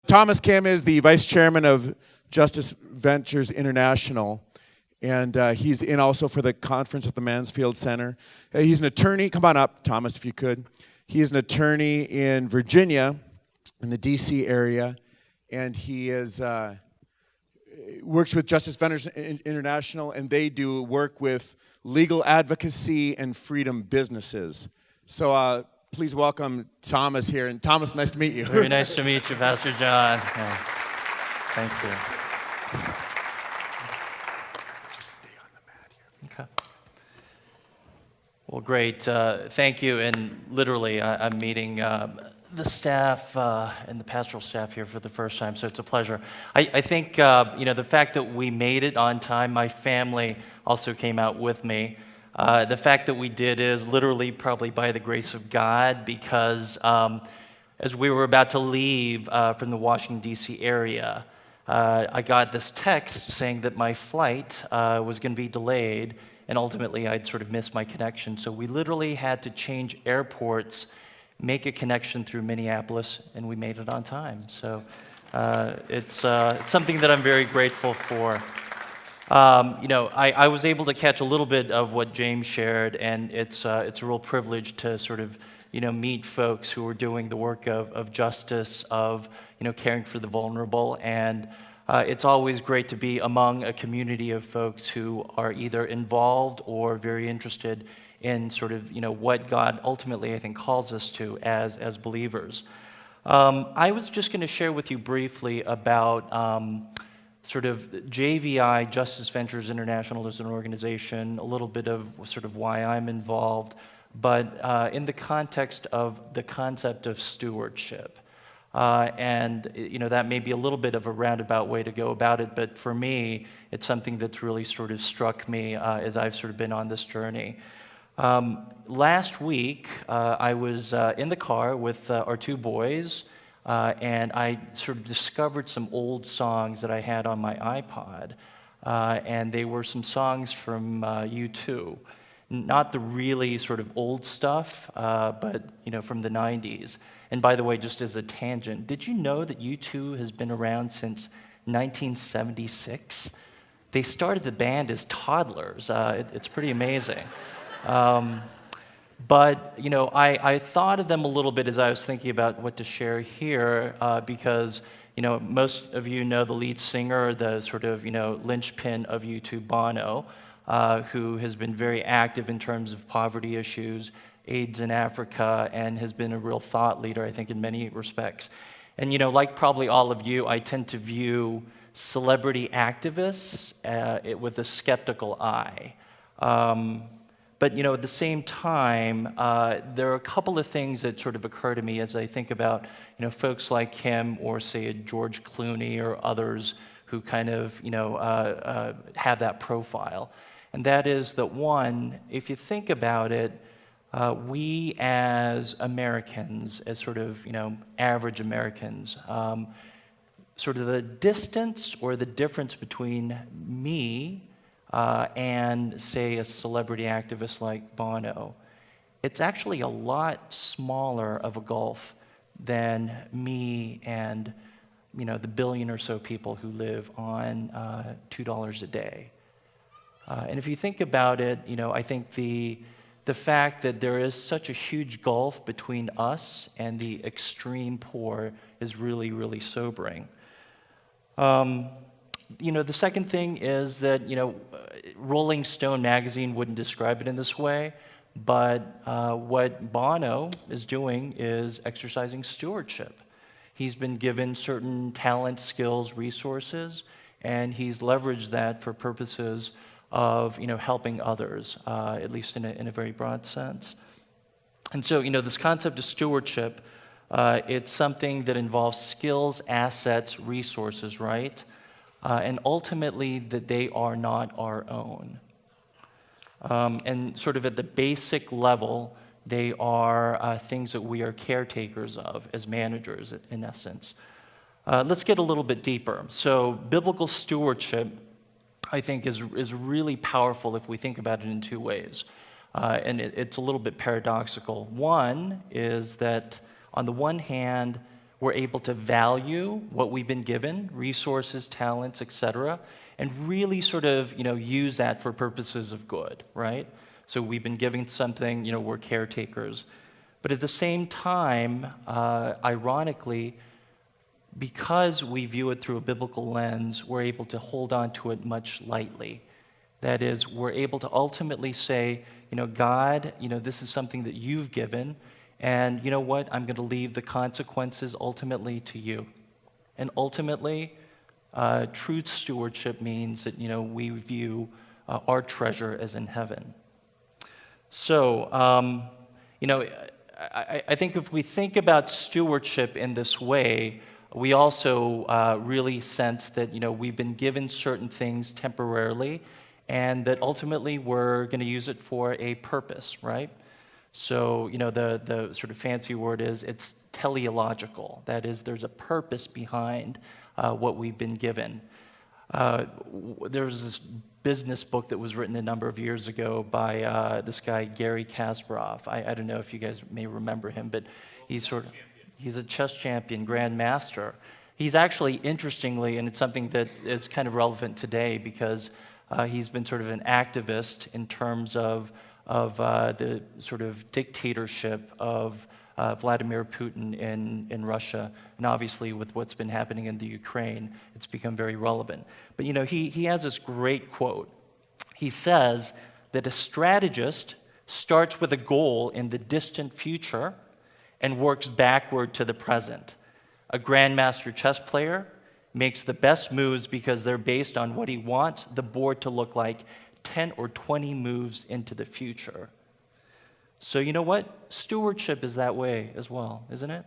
Thomas Kim is the vice chairman of Justice Ventures International, and he's in also for the conference at the Mansfield Center. He's an attorney. Come on up, Thomas, if you could. He is an attorney in Virginia, in the D.C. area, and he is works with Justice Ventures International, and they do work with legal advocacy and freedom businesses. So please welcome Thomas here. And Thomas, nice to meet you. Very nice to meet you, Pastor John. Yeah. Thank you. Just stay on the mat here. Okay. Well, great. Thank you. And literally, I'm meeting the staff and the pastoral staff here for the first time, so it's a pleasure. I think the fact that we made it on time, my family also came out with me. The fact that we did is literally probably by the grace of God, because as we were about to leave from the Washington, D.C. area, I got this text saying that my flight was going to be delayed, and ultimately I'd sort of missed my connection. So we literally had to change airports, make a connection through Minneapolis, and we made it on time. So it's something that I'm very grateful for. I was able to catch a little bit of what James shared, and it's a real privilege to sort of, meet folks who are doing the work of justice, of, caring for the vulnerable. And it's always great to be among a community of folks who are either involved or very interested in sort of, what God ultimately, I think, calls us to as believers. I was just going to share with you briefly about sort of JVI, Justice Ventures International, as an organization, a little bit of sort of why I'm involved, but in the context of the concept of stewardship. That may be a little bit of a roundabout way to go about it, but for me, it's something that's really sort of struck me as I've sort of been on this journey. Last week, I was in the car with our two boys, and I sort of discovered some old songs that I had on my iPod, and they were some songs from U2. Not the really sort of old stuff, but from the 90s. And by the way, just as a tangent, did you know that U2 has been around since 1976? They started the band as toddlers. It's pretty amazing. But I thought of them a little bit as I was thinking about what to share here, because most of you know the lead singer, the sort of linchpin of U2, Bono, who has been very active in terms of poverty issues, AIDS in Africa, and has been a real thought leader, I think, in many respects. And like probably all of you, I tend to view celebrity activists with a skeptical eye. But at the same time, there are a couple of things that sort of occur to me as I think about folks like him, or say a George Clooney or others who kind of have that profile. And that is that, one, if you think about it, we as Americans, as sort of average Americans, sort of the distance or the difference between me and, say, a celebrity activist like Bono, it's actually a lot smaller of a gulf than me and, the billion or so people who live on $2 a day. And if you think about it, I think the fact that there is such a huge gulf between us and the extreme poor is really, really sobering. The second thing is that, Rolling Stone magazine wouldn't describe it in this way, but what Bono is doing is exercising stewardship. He's been given certain talent, skills, resources, and he's leveraged that for purposes of, helping others, at least in a very broad sense. And so, this concept of stewardship, it's something that involves skills, assets, resources, right? And ultimately that they are not our own. And sort of at the basic level, they are things that we are caretakers of as managers, in essence. Let's get a little bit deeper. So biblical stewardship, I think, is really powerful if we think about it in two ways. And it's a little bit paradoxical. One is that, on the one hand, we're able to value what we've been given, resources, talents, etc., and really sort of, use that for purposes of good, right? So we've been given something, we're caretakers. But at the same time, ironically, because we view it through a biblical lens, we're able to hold on to it much lightly. That is, we're able to ultimately say, God, this is something that you've given, and you know what? I'm going to leave the consequences ultimately to you. And ultimately, true stewardship means that, we view our treasure as in heaven. So, I think if we think about stewardship in this way, we also really sense that, we've been given certain things temporarily, and that ultimately we're going to use it for a purpose, right? So, the sort of fancy word is it's teleological. That is, there's a purpose behind what we've been given. There was this business book that was written a number of years ago by this guy, Gary Kasparov. I don't know if you guys may remember him, but he's a chess champion, grandmaster. He's actually, interestingly, and it's something that is kind of relevant today because he's been sort of an activist in terms of the sort of dictatorship of Vladimir Putin in Russia, and obviously with what's been happening in the Ukraine, it's become very relevant. But he has this great quote. He says that a strategist starts with a goal in the distant future and works backward to the present. A grandmaster chess player makes the best moves because they're based on what he wants the board to look like 10 or 20 moves into the future. So you know what? Stewardship is that way as well, isn't it?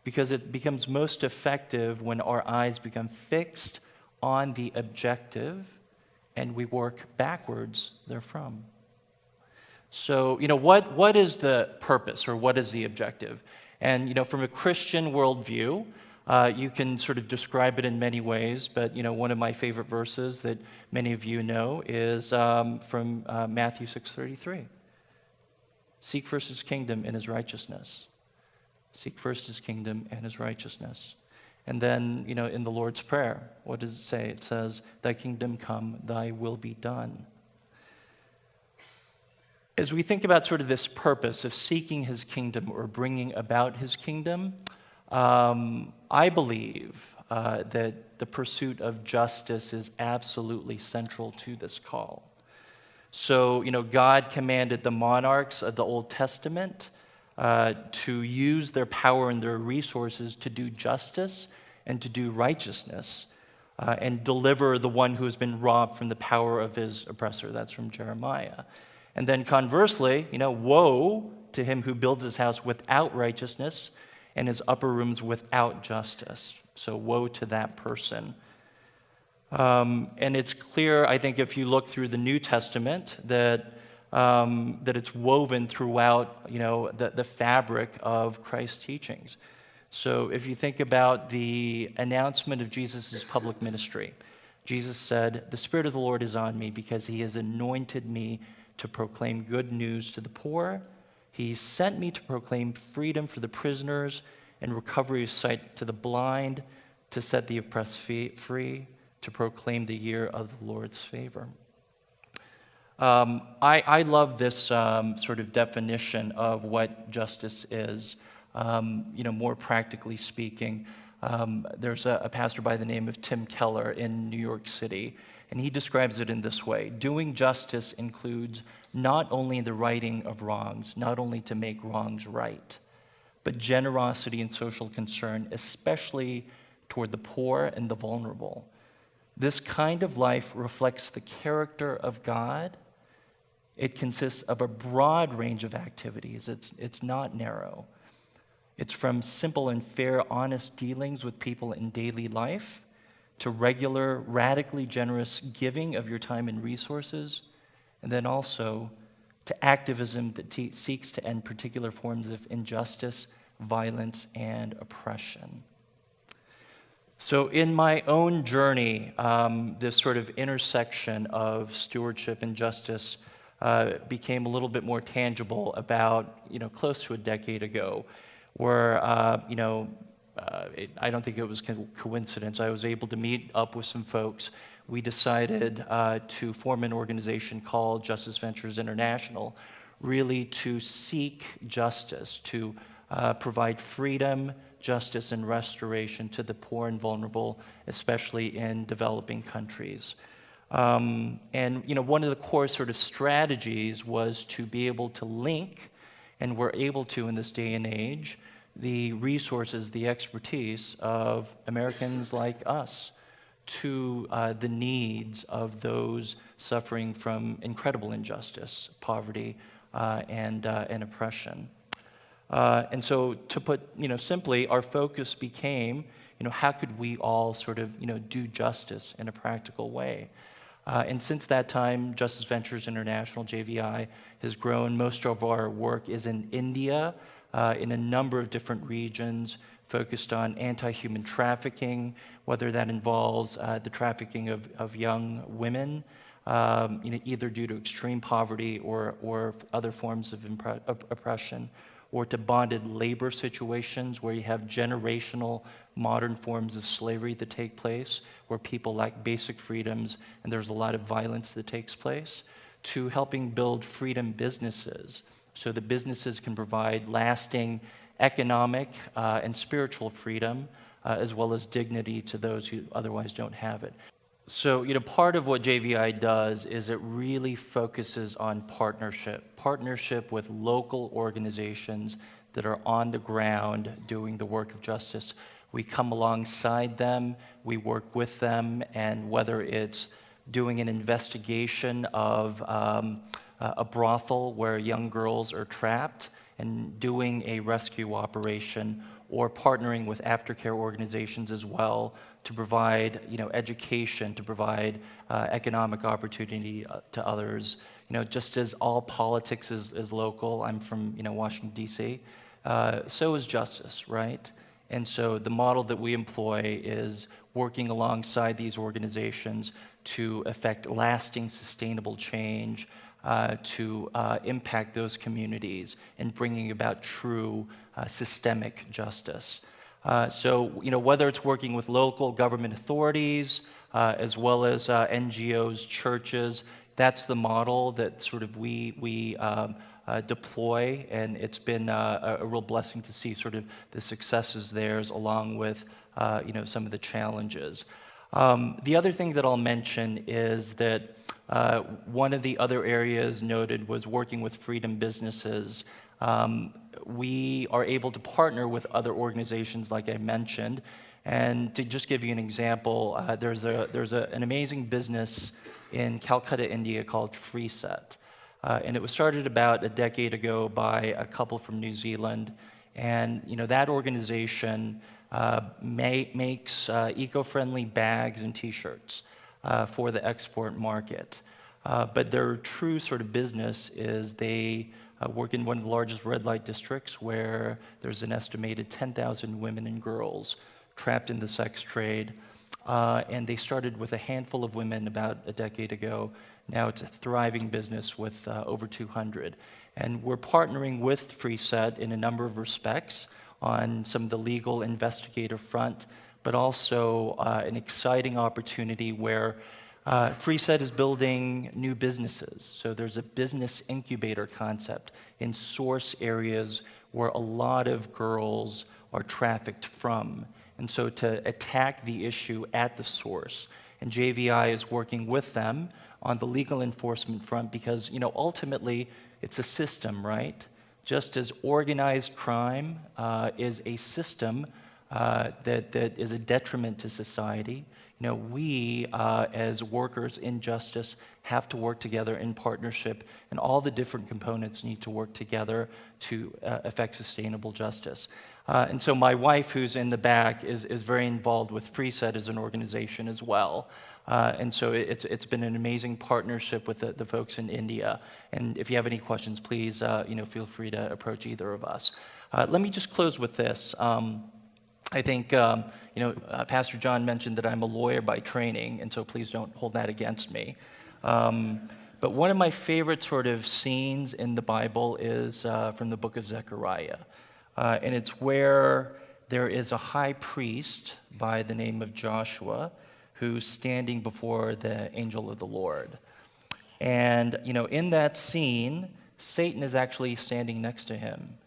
Because it becomes most effective when our eyes become fixed on the objective and we work backwards therefrom. So, what is the purpose or what is the objective? And, from a Christian worldview, you can sort of describe it in many ways, but, one of my favorite verses that many of you know is from Matthew 6:33. Seek first his kingdom and his righteousness. Seek first his kingdom and his righteousness. And then, in the Lord's Prayer, what does it say? It says, thy kingdom come, thy will be done. As we think about sort of this purpose of seeking his kingdom or bringing about his kingdom, I believe that the pursuit of justice is absolutely central to this call. So, God commanded the monarchs of the Old Testament to use their power and their resources to do justice and to do righteousness and deliver the one who has been robbed from the power of his oppressor. That's from Jeremiah. And then conversely, woe to him who builds his house without righteousness and his upper rooms without justice. So woe to that person. And it's clear, I think, if you look through the New Testament, that it's woven throughout, the fabric of Christ's teachings. So if you think about the announcement of Jesus' public ministry, Jesus said, the Spirit of the Lord is on me because he has anointed me to proclaim good news to the poor. He sent me to proclaim freedom for the prisoners and recovery of sight to the blind, to set the oppressed free, to proclaim the year of the Lord's favor. I love this sort of definition of what justice is. More practically speaking, there's a pastor by the name of Tim Keller in New York City, and he describes it in this way. Doing justice includes not only the righting of wrongs, not only to make wrongs right, but generosity and social concern, especially toward the poor and the vulnerable. This kind of life reflects the character of God. It consists of a broad range of activities. It's not narrow. It's from simple and fair, honest dealings with people in daily life to regular, radically generous giving of your time and resources, and then also to activism that seeks to end particular forms of injustice, violence, and oppression. So in my own journey, this sort of intersection of stewardship and justice became a little bit more tangible about, close to a decade ago, where, I don't think it was coincidence. I was able to meet up with some folks. We decided to form an organization called Justice Ventures International, really to seek justice, to provide freedom, justice, and restoration to the poor and vulnerable, especially in developing countries. And one of the core sort of strategies was to be able to link, and we're able to in this day and age, the resources, the expertise of Americans like us to the needs of those suffering from incredible injustice, poverty, and oppression. And so, to put simply, our focus became, how could we all sort of do justice in a practical way? And since that time, Justice Ventures International, JVI, has grown. Most of our work is in India, in a number of different regions, focused on anti-human trafficking, whether that involves the trafficking of young women, either due to extreme poverty or other forms of oppression, or to bonded labor situations where you have generational modern forms of slavery that take place, where people lack basic freedoms and there's a lot of violence that takes place, to helping build freedom businesses so that businesses can provide lasting economic and spiritual freedom, as well as dignity to those who otherwise don't have it. So, part of what JVI does is it really focuses on partnership with local organizations that are on the ground doing the work of justice. We come alongside them, we work with them, and whether it's doing an investigation of a brothel where young girls are trapped and doing a rescue operation, or partnering with aftercare organizations as well to provide, education, to provide economic opportunity to others. Just as all politics is local, I'm from, Washington, D.C., so is justice, right? And so the model that we employ is working alongside these organizations to effect lasting, sustainable change, to impact those communities and bringing about true systemic justice. So, whether it's working with local government authorities, as well as NGOs, churches, that's the model that sort of we deploy, and it's been a real blessing to see sort of the successes there, along with some of the challenges. The other thing that I'll mention is that one of the other areas noted was working with freedom businesses. We are able to partner with other organizations, like I mentioned. And to just give you an example, there's an amazing business in Calcutta, India called FreeSet. And it was started about a decade ago by a couple from New Zealand. And that organization makes eco-friendly bags and T-shirts for the export market. But their true sort of business is they work in one of the largest red light districts where there's an estimated 10,000 women and girls trapped in the sex trade. And they started with a handful of women about a decade ago. Now it's a thriving business with over 200. And we're partnering with FreeSet in a number of respects on some of the legal investigative front, but also an exciting opportunity where FreeSet is building new businesses. So there's a business incubator concept in source areas where a lot of girls are trafficked from. And so to attack the issue at the source. And JVI is working with them on the legal enforcement front because, ultimately it's a system, right? Just as organized crime is a system that is a detriment to society, we as workers in justice have to work together in partnership, and all the different components need to work together to effect sustainable justice. And so my wife, who's in the back, is very involved with FreeSet as an organization as well. And so it's been an amazing partnership with the folks in India. And if you have any questions, please feel free to approach either of us. Let me just close with this. I think Pastor John mentioned that I'm a lawyer by training, and so please don't hold that against me. But one of my favorite sort of scenes in the Bible is from the book of Zechariah. And it's where there is a high priest by the name of Joshua who's standing before the angel of the Lord. And, in that scene, Satan is actually standing next to him.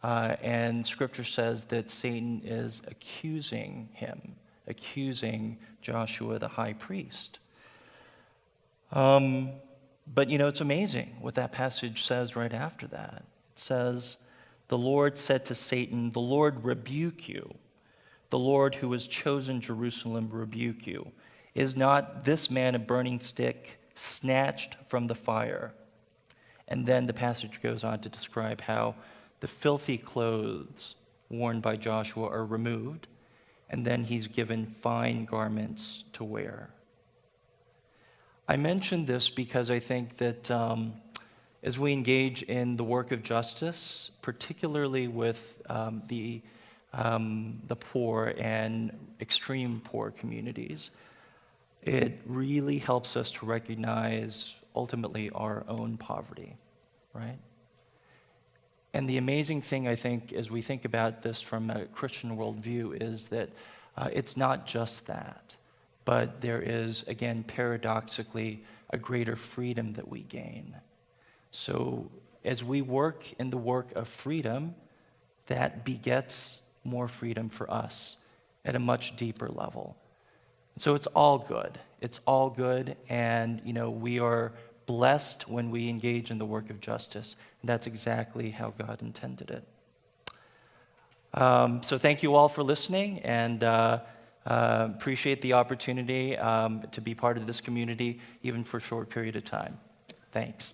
And Scripture says that Satan is accusing him, accusing Joshua, the high priest. But, it's amazing what that passage says right after that. It says, the Lord said to Satan, the Lord rebuke you. The Lord who has chosen Jerusalem rebuke you. Is not this man a burning stick snatched from the fire? And then the passage goes on to describe how the filthy clothes worn by Joshua are removed, and then he's given fine garments to wear. I mention this because I think that as we engage in the work of justice, particularly with the poor and extreme poor communities, it really helps us to recognize ultimately our own poverty, right? And the amazing thing, I think, as we think about this from a Christian worldview is that it's not just that, but there is, again, paradoxically, a greater freedom that we gain. So as we work in the work of freedom, that begets more freedom for us at a much deeper level. So it's all good. It's all good, and we are blessed when we engage in the work of justice. And that's exactly how God intended it. So thank you all for listening, and appreciate the opportunity to be part of this community, even for a short period of time. Thanks.